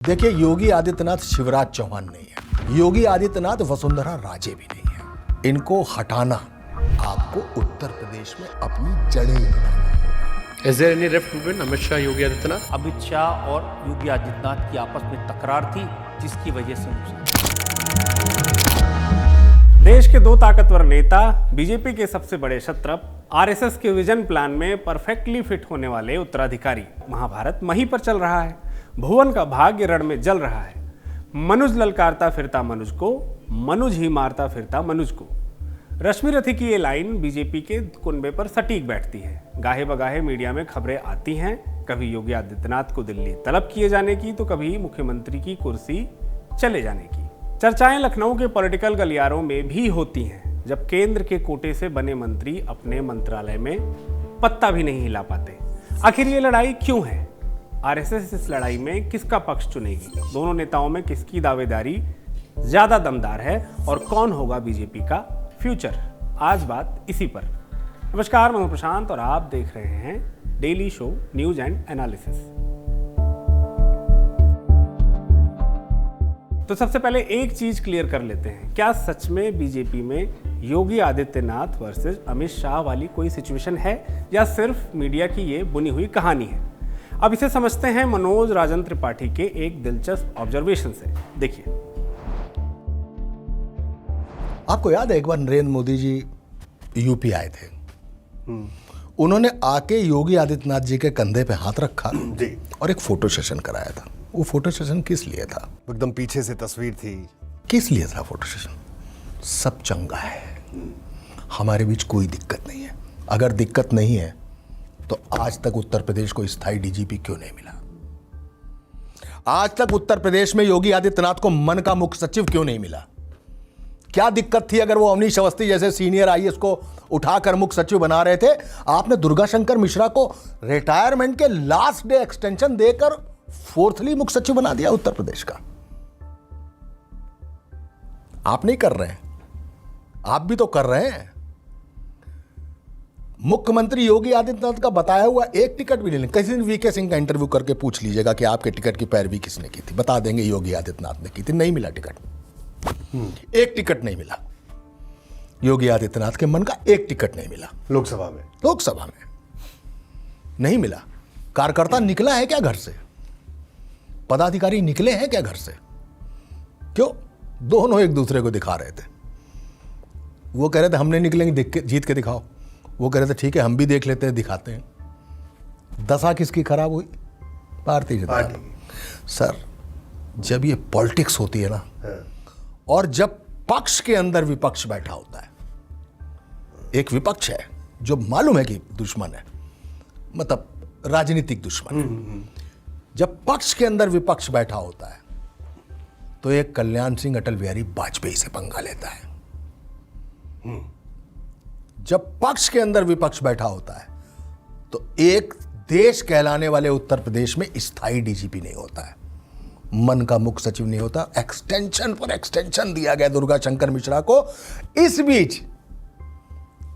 देखिए, योगी आदित्यनाथ शिवराज चौहान नहीं है। योगी आदित्यनाथ वसुंधरा राजे भी नहीं है। इनको हटाना आपको उत्तर प्रदेश में अपनी जड़ें हिलाना होगा। Is there any rift between Amit Shah, Yogi Adityanath? Amit Shah और योगी आदित्यनाथ की आपस में तकरार थी, जिसकी वजह से नुकसान। देश के दो ताकतवर नेता, बीजेपी के सबसे बड़े शत्रप, आरएसएस के विजन प्लान में परफेक्टली फिट होने वाले उत्तराधिकारी। महाभारत वहीं पर चल रहा है। भुवन का भाग्य रण में जल रहा है। मनुज ललकारता फिरता मनुज को, मनुज ही मारता फिरता मनुज को। रश्मि रथी की ये लाइन बीजेपी के कुनबे पर सटीक बैठती है। गाहे बगाहे मीडिया में खबरें आती हैं, कभी योगी आदित्यनाथ को दिल्ली तलब किए जाने की, तो कभी मुख्यमंत्री की कुर्सी चले जाने की। चर्चाएं लखनऊ के पॉलिटिकल गलियारों में भी होती हैं, जब केंद्र के कोटे से बने मंत्री अपने मंत्रालय में पत्ता भी नहीं हिला पाते। आखिर ये लड़ाई क्यों है? आरएसएस इस लड़ाई में किसका पक्ष चुनेगी? दोनों नेताओं में किसकी दावेदारी ज्यादा दमदार है और कौन होगा बीजेपी का फ्यूचर? आज बात इसी पर। नमस्कार, मैं प्रशांत और आप देख रहे हैं daily show news and analysis. तो सबसे पहले एक चीज क्लियर कर लेते हैं, क्या सच में बीजेपी में योगी आदित्यनाथ वर्सेस अमित शाह वाली कोई सिचुएशन है, या सिर्फ मीडिया की ये बुनी हुई कहानी है? अब इसे समझते हैं मनोज राजन त्रिपाठी के एक दिलचस्प ऑब्जर्वेशन से। देखिए, आपको याद है एक बार नरेंद्र मोदी जी यूपी आए थे। उन्होंने आके योगी आदित्यनाथ जी के कंधे पे हाथ रखा जी और एक फोटो सेशन कराया था। वो फोटो सेशन किस लिए था? एकदम पीछे से तस्वीर थी। किस लिए था फोटो सेशन? सब चंगा है, हमारे बीच कोई दिक्कत नहीं है। अगर दिक्कत नहीं है तो आज तक उत्तर प्रदेश को स्थायी डीजीपी क्यों नहीं मिला? आज तक उत्तर प्रदेश में योगी आदित्यनाथ को मन का मुख्य सचिव क्यों नहीं मिला? क्या दिक्कत थी? अगर वो अवनीश अवस्थी जैसे सीनियर आईएएस को उठाकर मुख्य सचिव बना रहे थे, आपने दुर्गा शंकर मिश्रा को रिटायरमेंट के लास्ट डे एक्सटेंशन देकर फोर्थली मुख्य सचिव बना दिया उत्तर प्रदेश का। आप नहीं कर रहे हैं, आप भी तो कर रहे हैं। मुख्यमंत्री योगी आदित्यनाथ का बताया हुआ एक टिकट भी नहीं। किसी दिन वीके सिंह का इंटरव्यू करके पूछ लीजिएगा कि आपके टिकट की पैरवी किसने की थी, बता देंगे योगी आदित्यनाथ ने की थी। नहीं मिला टिकट, एक टिकट नहीं मिला। योगी आदित्यनाथ के मन का एक टिकट नहीं मिला। लोकसभा में नहीं मिला। कार्यकर्ता निकला है क्या घर से? पदाधिकारी निकले हैं क्या घर से? क्यों? दोनों एक दूसरे को दिखा रहे थे। वो कह रहे थे हमने निकलेंगे, जीत के दिखाओ। वो कह रहे थे ठीक है, हम भी देख लेते हैं, दिखाते हैं। दशा किसकी खराब हुई? भारतीय जनता पार्टी। सर, जब ये पॉलिटिक्स होती है ना, और जब पक्ष के अंदर विपक्ष बैठा होता है, एक विपक्ष है जो मालूम है कि दुश्मन है, मतलब राजनीतिक दुश्मन है। जब पक्ष के अंदर विपक्ष बैठा होता है तो एक कल्याण सिंह अटल बिहारी वाजपेयी से पंगा लेता है। जब पक्ष के अंदर विपक्ष बैठा होता है तो एक देश कहलाने वाले उत्तर प्रदेश में स्थायी डीजीपी नहीं होता है, मन का मुख्य सचिव नहीं होता। एक्सटेंशन पर एक्सटेंशन दिया गया दुर्गा शंकर मिश्रा को। इस बीच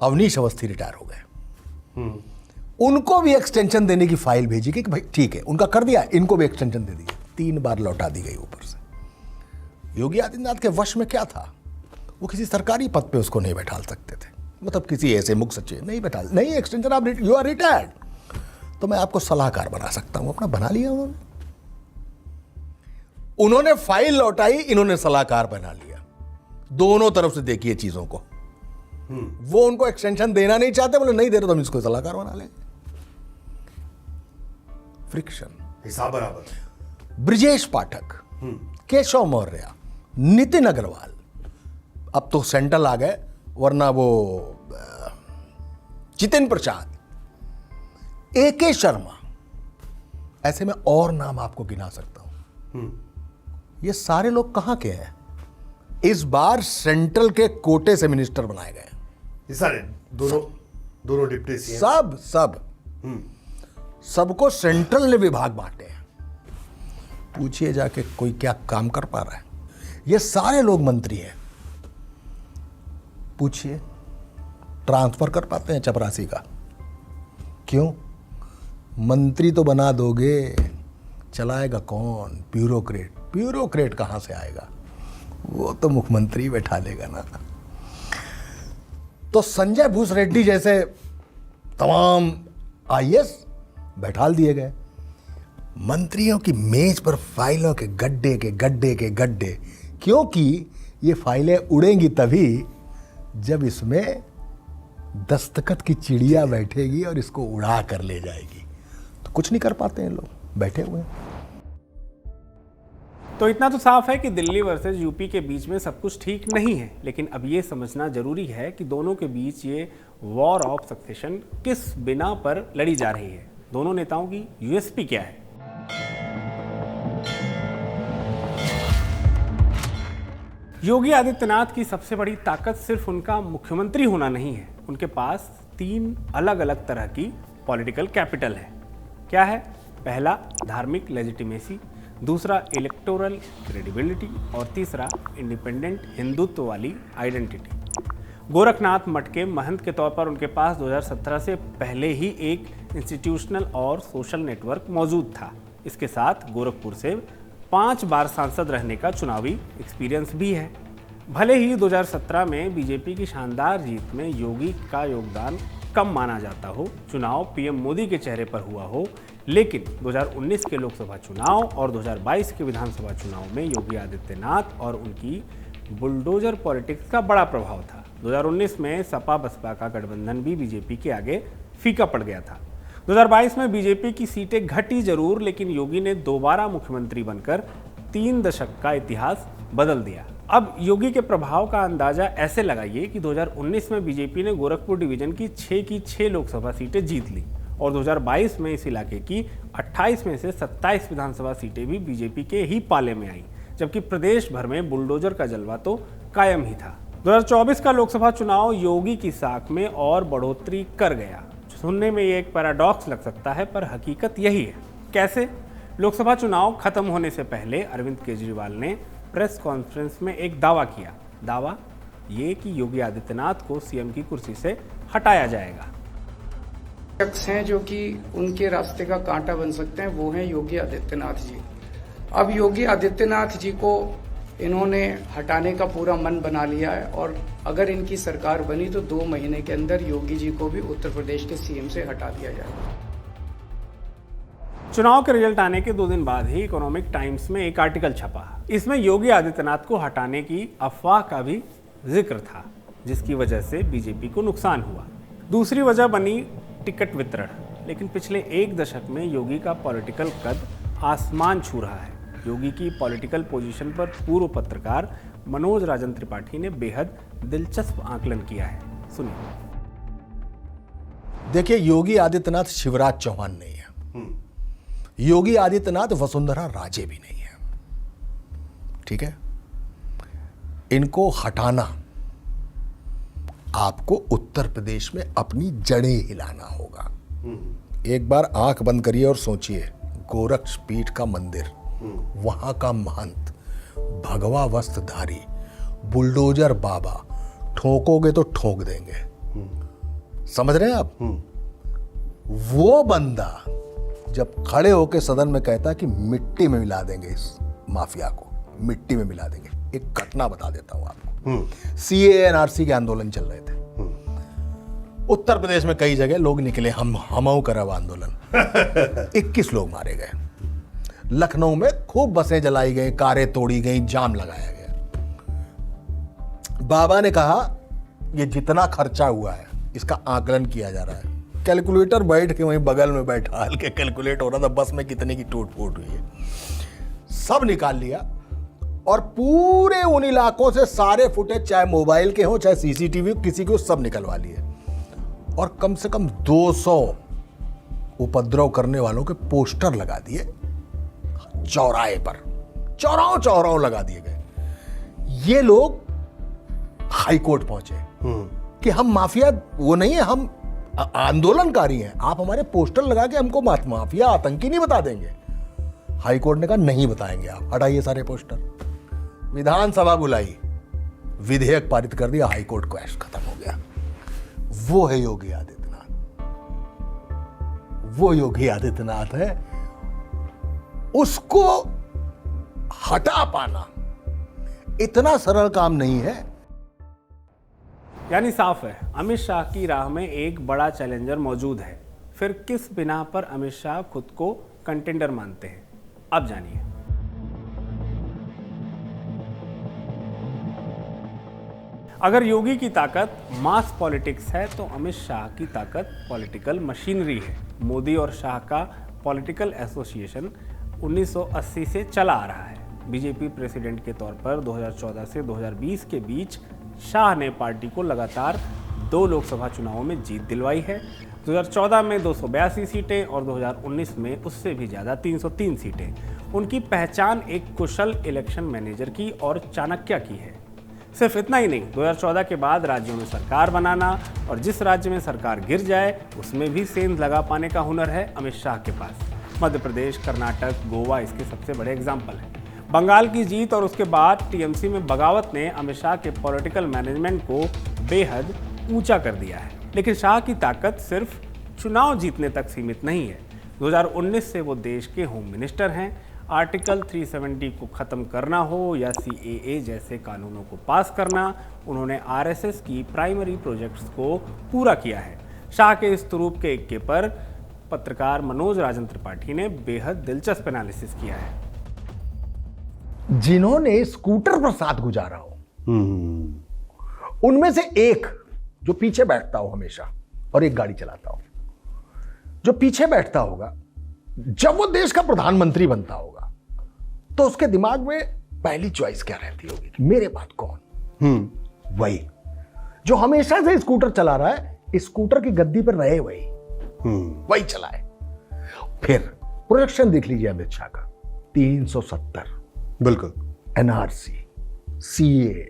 अवनीश अवस्थी रिटायर हो गए। उनको भी एक्सटेंशन देने की फाइल भेजी कि भाई ठीक है, उनका कर दिया, इनको भी एक्सटेंशन दे दी। 3 बार लौटा दी गई ऊपर से। योगी आदित्यनाथ के वश में क्या था? वो किसी सरकारी पद पे उसको नहीं बैठा सकते थे, मतलब किसी ऐसे मुख्य सचिव नहीं बैठा, नहीं एक्सटेंशन, आप यू आर रिटायर्ड, तो मैं आपको सलाहकार बना सकता हूं। अपना बना लिया उन्होंने फाइल लौटाई, इन्होंने सलाहकार बना लिया। दोनों तरफ से देखिए चीजों को। वो उनको एक्सटेंशन देना नहीं चाहते, बोले नहीं दे रहे तो हम इसको सलाहकार बना लेंगे। फ्रिक्शन, हिसाब बराबर। ब्रिजेश पाठक, केशव मौर्य, नितिन अग्रवाल, अब तो सेंट्रल आ गए, वरना वो जितिन प्रसाद, AK शर्मा, ऐसे में और नाम आपको गिना सकता हूं। ये सारे लोग कहां के हैं? इस बार सेंट्रल के कोटे से मिनिस्टर बनाए गए। ये सारे दोनों डिप्टी सीएम, सब सबको सेंट्रल ने विभाग बांटे हैं। पूछिए जाके कोई क्या काम कर पा रहा है? ये सारे लोग मंत्री हैं। पूछिए, ट्रांसफर कर पाते हैं चपरासी का? क्यों? मंत्री तो बना दोगे, चलाएगा कौन? ब्यूरोक्रेट। ब्यूरोक्रेट कहाँ से आएगा? वो तो मुख्यमंत्री बैठा लेगा ना। तो संजय भूसरेड्डी जैसे तमाम आईएएस बैठाल दिए गए। मंत्रियों की मेज पर फाइलों के गड्ढे के गड्ढे के गड्ढे, क्योंकि ये फाइलें उड़ेंगी तभी जब इसमें दस्तखत की चिड़िया बैठेगी और इसको उड़ा कर ले जाएगी। तो कुछ नहीं कर पाते हैं लोग, बैठे हुए हैं। तो इतना तो साफ है कि दिल्ली वर्सेस यूपी के बीच में सब कुछ ठीक नहीं है, लेकिन अब ये समझना जरूरी है कि दोनों के बीच ये वॉर ऑफ सक्सेशन किस बिना पर लड़ी जा रही है। दोनों नेताओं की यूएसपी क्या है? योगी आदित्यनाथ की सबसे बड़ी ताकत सिर्फ उनका मुख्यमंत्री होना नहीं है, उनके पास 3 अलग अलग तरह की पॉलिटिकल कैपिटल है। क्या है? पहला, धार्मिक लेजिटिमेसी, दूसरा इलेक्टोरल क्रेडिबिलिटी और तीसरा इंडिपेंडेंट हिंदुत्व वाली आइडेंटिटी। गोरखनाथ मठ के महंत के तौर पर उनके पास 2017 से पहले ही एक इंस्टीट्यूशनल और सोशल नेटवर्क मौजूद था। इसके साथ गोरखपुर से 5 बार सांसद रहने का चुनावी एक्सपीरियंस भी है। भले ही 2017 में बीजेपी की शानदार जीत में योगी का योगदान कम माना जाता हो, चुनाव पीएम मोदी के चेहरे पर हुआ हो, लेकिन 2019 के लोकसभा चुनाव और 2022 के विधानसभा चुनाव में योगी आदित्यनाथ और उनकी बुलडोजर पॉलिटिक्स का बड़ा प्रभाव था। 2019 में सपा बसपा का गठबंधन भी बीजेपी के आगे फीका पड़ गया था। 2022 में बीजेपी की सीटें घटी जरूर, लेकिन योगी ने दोबारा मुख्यमंत्री बनकर 3 दशक का इतिहास बदल दिया। अब योगी के प्रभाव का अंदाजा ऐसे लगाइए कि 2019 में बीजेपी ने गोरखपुर डिवीजन की 6 लोकसभा सीटें जीत ली और 2022 में इस इलाके की 28 में से 27 विधानसभा सीटें भी बीजेपी के ही पाले में आई, जबकि प्रदेश भर में बुलडोजर का जलवा तो कायम ही था। 2024 का लोकसभा चुनाव योगी की साख में और बढ़ोतरी कर गया। सुनने में ये एक पैराडॉक्स लग सकता है, पर हकीकत यही है। कैसे? लोकसभा चुनाव खत्म होने से पहले अरविंद केजरीवाल ने प्रेस कॉन्फ्रेंस में एक दावा किया। दावा ये कि योगी आदित्यनाथ को सीएम की कुर्सी से हटाया जाएगा। शख्स हैं जो कि उनके रास्ते का कांटा बन सकते हैं, वो हैं योगी आदित्यनाथ जी। अब योगी आदित्यनाथ जी को इन्होंने हटाने का पूरा मन बना लिया है और अगर इनकी सरकार बनी तो 2 महीने के अंदर योगी जी को भी उत्तर प्रदेश के सीएम से हटा दिया जाएगा। चुनाव के रिजल्ट आने के 2 दिन बाद ही इकोनॉमिक टाइम्स में एक आर्टिकल छपा। इसमें योगी आदित्यनाथ को हटाने की अफवाह का भी जिक्र था, जिसकी वजह से बीजेपी को नुकसान हुआ। दूसरी वजह बनी टिकट वितरण। लेकिन पिछले 1 दशक में योगी का पॉलिटिकल कद आसमान छू रहा है। योगी की पॉलिटिकल पोजीशन पर पूर्व पत्रकार मनोज राजन त्रिपाठी ने बेहद दिलचस्प आकलन किया है। सुनिए। देखिए, योगी आदित्यनाथ शिवराज चौहान नहीं है। योगी आदित्यनाथ वसुंधरा राजे भी नहीं है। ठीक है? इनको हटाना, आपको उत्तर प्रदेश में अपनी जड़ें हिलाना होगा। एक बार आंख बंद करिए और सोचिए, गोरक्षपीठ का मंदिर, वहां का महंत, भगवा वस्त्रधारी, बुलडोजर बाबा, ठोकोगे तो ठोक देंगे। समझ रहे हैं आप? वो बंदा जब खड़े होकर सदन में कहता कि मिट्टी में मिला देंगे इस माफिया को, मिट्टी में मिला देंगे। एक घटना बता देता हूं आपको। सीएए एनआरसी के आंदोलन चल रहे थे उत्तर प्रदेश में। कई जगह लोग निकले, हमऊ करब आंदोलन। 21 लोग मारे गए। लखनऊ में खूब बसें जलाई गई, कारें तोड़ी गई, जाम लगाया गया। बाबा ने कहा ये जितना खर्चा हुआ है इसका आकलन किया जा रहा है। कैलकुलेटर बैठ के वहीं बगल में बैठा के कैलकुलेट हो रहा था बस में कितने की टूट फूट हुई है। सब निकाल लिया और पूरे उन इलाकों से सारे फुटेज, चाहे मोबाइल के हो चाहे सीसीटीवी, किसी को सब निकलवा लिए और कम से कम 200 उपद्रव करने वालों के पोस्टर लगा दिए चौराहे पर। चौराहों लगा दिए गए। ये लोग हाई कोर्ट पहुंचे कि हम माफिया वो नहीं है, हम आंदोलनकारी हैं, आप हमारे पोस्टर लगा के हमको माफिया आतंकी नहीं बता देंगे। हाई कोर्ट ने कहा नहीं बताएंगे, आप हटाइए सारे पोस्टर। विधानसभा बुलाई, विधेयक पारित कर दिया, हाई कोर्ट क्वेश खत्म हो गया। वो है योगी आदित्यनाथ। वो योगी आदित्यनाथ है उसको हटा पाना इतना सरल काम नहीं है। यानी साफ है, अमित शाह की राह में एक बड़ा चैलेंजर मौजूद है। फिर किस बिना पर अमित शाह खुद को कंटेंडर मानते हैं, अब जानिए। अगर योगी की ताकत मास पॉलिटिक्स है तो अमित शाह की ताकत पॉलिटिकल मशीनरी है। मोदी और शाह का पॉलिटिकल एसोसिएशन 1980 से चला आ रहा है। बीजेपी प्रेसिडेंट के तौर पर 2014 से 2020 के बीच शाह ने पार्टी को लगातार 2 लोकसभा चुनावों में जीत दिलवाई है। 2014 में 282 सीटें और 2019 में उससे भी ज़्यादा 303 सीटें। उनकी पहचान एक कुशल इलेक्शन मैनेजर की और चाणक्य की है। सिर्फ इतना ही नहीं, 2014 के बाद राज्यों में सरकार बनाना और जिस राज्य में सरकार गिर जाए उसमें भी सेंध लगा पाने का हुनर है अमित शाह के पास। मध्य प्रदेश, कर्नाटक, गोवा इसके सबसे बड़े एग्जाम्पल हैं। बंगाल की जीत और उसके बाद टीएमसी में बगावत ने अमित शाह के पॉलिटिकल मैनेजमेंट को बेहद ऊंचा कर दिया है। लेकिन शाह की ताकत सिर्फ चुनाव जीतने तक सीमित नहीं है। 2019 से वो देश के होम मिनिस्टर हैं। आर्टिकल 370 को ख़त्म करना हो या CAA जैसे कानूनों को पास करना, उन्होंने RSS की प्राइमरी प्रोजेक्ट्स को पूरा किया है। शाह के इस तुरूप के इक्के पर पत्रकार मनोज राजन त्रिपाठी ने बेहद दिलचस्प एनालिसिस किया है। जिन्होंने स्कूटर पर साथ गुजारा हो, उनमें से एक जो पीछे बैठता हो हमेशा और एक गाड़ी चलाता हो, जो पीछे बैठता होगा, जब वो देश का प्रधानमंत्री बनता होगा तो उसके दिमाग में पहली चॉइस क्या रहती होगी कि मेरे बाद कौन? वही जो हमेशा से स्कूटर चला रहा है, स्कूटर की गद्दी पर रहे वही चलाए। फिर प्रोजेक्शन देख लीजिए अमित शाह का, 370 बिल्कुल, NRC, CA,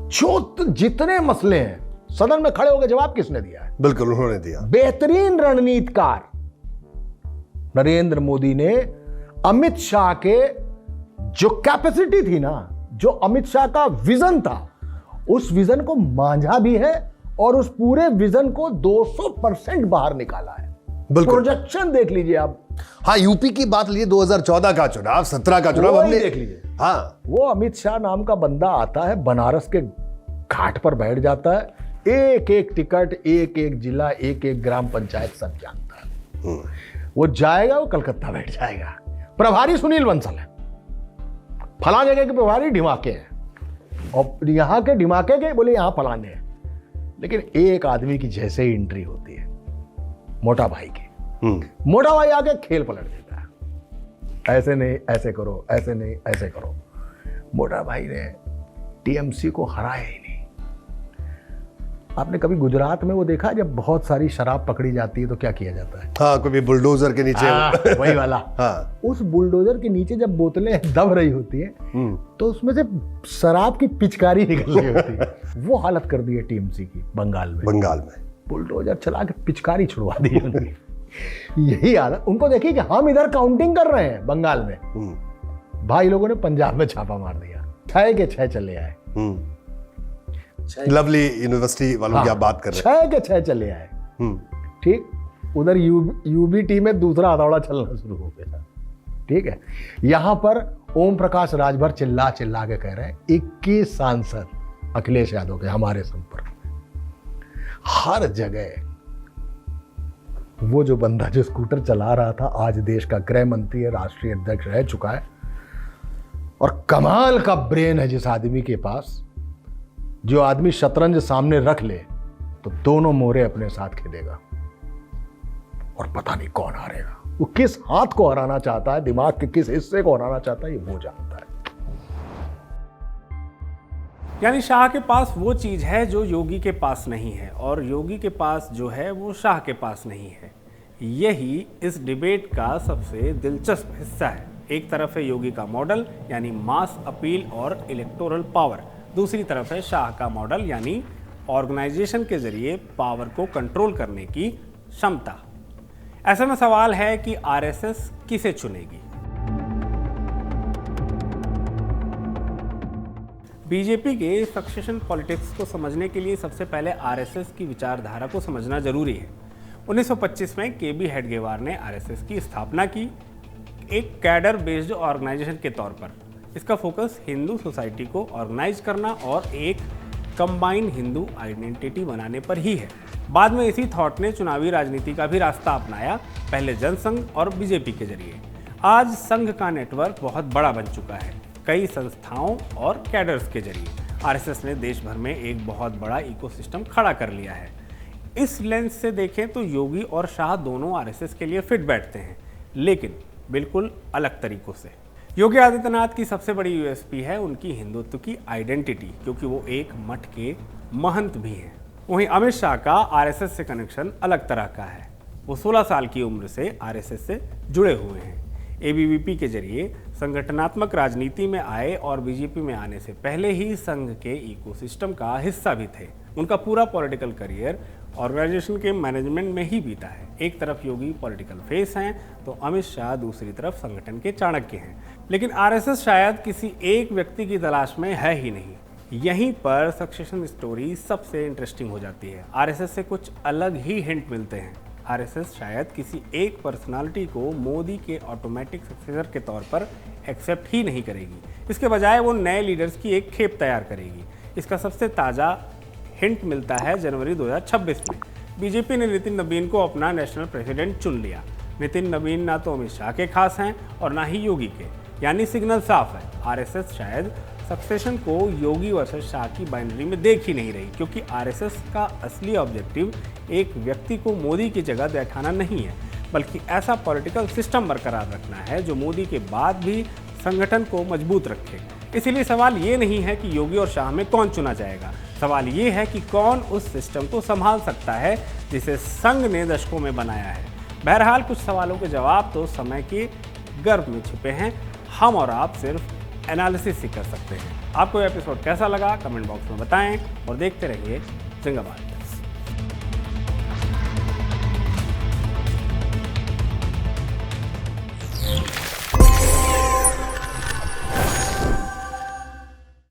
जो जितने मसले हैं सदन में खड़े होकर जवाब किसने दिया है? बिल्कुल उन्होंने दिया। बेहतरीन रणनीतिकार नरेंद्र मोदी ने अमित शाह के जो कैपेसिटी थी ना, जो अमित शाह का विजन था, उस विजन को मांझा भी है और उस पूरे विजन को 200% बाहर निकाला है। बिल्कुल, प्रोजेक्शन देख लीजिए आप। हाँ, यूपी की बात लीजिए, 2014 का चुनाव, 17 का चुनाव हमने देख लीजिए। हाँ, वो अमित शाह नाम का बंदा आता है, बनारस के घाट पर बैठ जाता है, एक एक टिकट, एक एक जिला, एक एक ग्राम पंचायत सब जानता है। वो जाएगा, वो कलकत्ता बैठ जाएगा। प्रभारी सुनील बंसल है, फला जगह के प्रभारी ढिमाके हैं, और यहां के ढिमाके के बोले यहां फलाने हैं। लेकिन एक आदमी की जैसे ही एंट्री होती है मोटा भाई की, मोटा भाई आके खेल पलट देता है। ऐसे नहीं, ऐसे करो, ऐसे नहीं, ऐसे करो। मोटा भाई ने टीएमसी को हराया ही नहीं। आपने कभी गुजरात में वो देखा, जब बहुत सारी शराब पकड़ी जाती है तो क्या किया जाता है? हाँ, कभी बुलडोजर के नीचे वही वाला। हाँ, उस बुलडोजर के नीचे जब बोतलें दब रही होती हैं तो उसमें से शराब की पिचकारी निकल रही होती है। वो हालत कर दी है टीएमसी की बंगाल में। बुलडोजर चला के पिचकारी छुड़वा दी है उनकी। यही हालत उनको। देखिए कि हम इधर काउंटिंग कर रहे हैं बंगाल में, भाई लोगों ने पंजाब में छापा मार दिया, 6 के 6 चले आए। लवली यूनिवर्सिटी वालों की आप बात कर रहे हैं। 6 के 6 चले आए। ठीक, उधर यूबीटी में दूसरा हथौड़ा चलना शुरू हो गया। ठीक है, यहां पर ओम प्रकाश राजभर चिल्ला चिल्ला के कह रहे हैं 21 सांसद अखिलेश यादव के हमारे संपर्क में। हर जगह वो जो बंदा जो स्कूटर चला रहा था, आज देश का गृह मंत्री है, राष्ट्रीय अध्यक्ष रह चुका है, और कमाल का ब्रेन है जिस आदमी के पास। जो आदमी शतरंज सामने रख ले तो दोनों मोहरे अपने साथ खेलेगा और पता नहीं कौन हारेगा। वो किस हाथ को हराना चाहता है, दिमाग के किस हिस्से को हराना चाहता है, ये वो जानता है। यानी शाह के पास वो चीज है जो योगी के पास नहीं है, और योगी के पास जो है वो शाह के पास नहीं है। यही इस डिबेट का सबसे दिलचस्प हिस्सा है। एक तरफ है योगी का मॉडल यानी मास अपील और इलेक्टोरल पावर, दूसरी तरफ है शाह का मॉडल यानी ऑर्गेनाइजेशन के जरिए पावर को कंट्रोल करने की क्षमता। ऐसे में सवाल है कि आरएसएस किसे चुनेगी? बीजेपी के सक्सेशन पॉलिटिक्स को समझने के लिए सबसे पहले आरएसएस की विचारधारा को समझना जरूरी है। 1925 में केबी हेडगेवार ने आरएसएस की स्थापना की। एक कैडर बेस्ड ऑर्गेनाइजेशन के तौर पर। इसका फोकस हिंदू सोसाइटी को ऑर्गेनाइज करना और एक कंबाइंड हिंदू आइडेंटिटी बनाने पर ही है। बाद में इसी थॉट ने चुनावी राजनीति का भी रास्ता अपनाया, पहले जनसंघ और बीजेपी के जरिए। आज संघ का नेटवर्क बहुत बड़ा बन चुका है, कई संस्थाओं और कैडर्स के जरिए। आरएसएस ने देश भर में एक बहुत बड़ा इकोसिस्टम खड़ा कर लिया है। इस लेंस से देखें तो योगी और शाह दोनों आरएसएस के लिए फिट बैठते हैं, लेकिन बिल्कुल अलग तरीकों से। योगी आदित्यनाथ की सबसे बड़ी यूएसपी है उनकी हिंदुत्व की आइडेंटिटी, क्योंकि वो एक मठ के महंत भी हैं। वहीं अमित शाह का आरएसएस से कनेक्शन अलग तरह का है। वो 16 साल की उम्र से आरएसएस से जुड़े हुए हैं। एबीवीपी के जरिए संगठनात्मक राजनीति में आए और बीजेपी में आने से पहले ही संघ के इकोसिस्टम का हिस्सा भी थे। उनका पूरा पॉलिटिकल करियर ऑर्गेनाइजेशन के मैनेजमेंट में ही बीता है। एक तरफ योगी पॉलिटिकल फेस हैं तो अमित शाह दूसरी तरफ संगठन के चाणक्य हैं। लेकिन आरएसएस शायद किसी एक व्यक्ति की तलाश में है ही नहीं। यहीं पर सक्सेशन स्टोरी सबसे इंटरेस्टिंग हो जाती है। आरएसएस से कुछ अलग ही हिंट मिलते हैं। आरएसएस शायद किसी एक पर्सनालिटी को मोदी के ऑटोमेटिक सक्सेसर के तौर पर एक्सेप्ट ही नहीं करेगी। इसके बजाय वो नए लीडर्स की एक खेप तैयार करेगी। इसका सबसे ताज़ा हिंट मिलता है जनवरी 2026 में। बीजेपी ने नितिन नवीन को अपना नेशनल प्रेसिडेंट चुन लिया। नितिन नवीन ना तो अमित शाह के खास हैं और ना ही योगी के, यानी सिग्नल साफ है। आरएसएस शायद सक्सेशन को योगी वर्सेस शाह की बाइनरी में देख ही नहीं रही, क्योंकि आरएसएस का असली ऑब्जेक्टिव एक व्यक्ति को मोदी की जगह बैठाना नहीं है, बल्कि ऐसा पॉलिटिकल सिस्टम बरकरार रखना है जो मोदी के बाद भी संगठन को मजबूत रखे। इसीलिए सवाल ये नहीं है कि योगी और शाह में कौन चुना जाएगा, सवाल ये है कि कौन उस सिस्टम को संभाल सकता है जिसे संघ ने दशकों में बनाया है। बहरहाल कुछ सवालों के जवाब तो समय के गर्भ में छिपे हैं, हम और आप सिर्फ एनालिसिस ही कर सकते हैं। आपको यह एपिसोड कैसा लगा कमेंट बॉक्स में बताएं और देखते रहिए जिंदाबाद।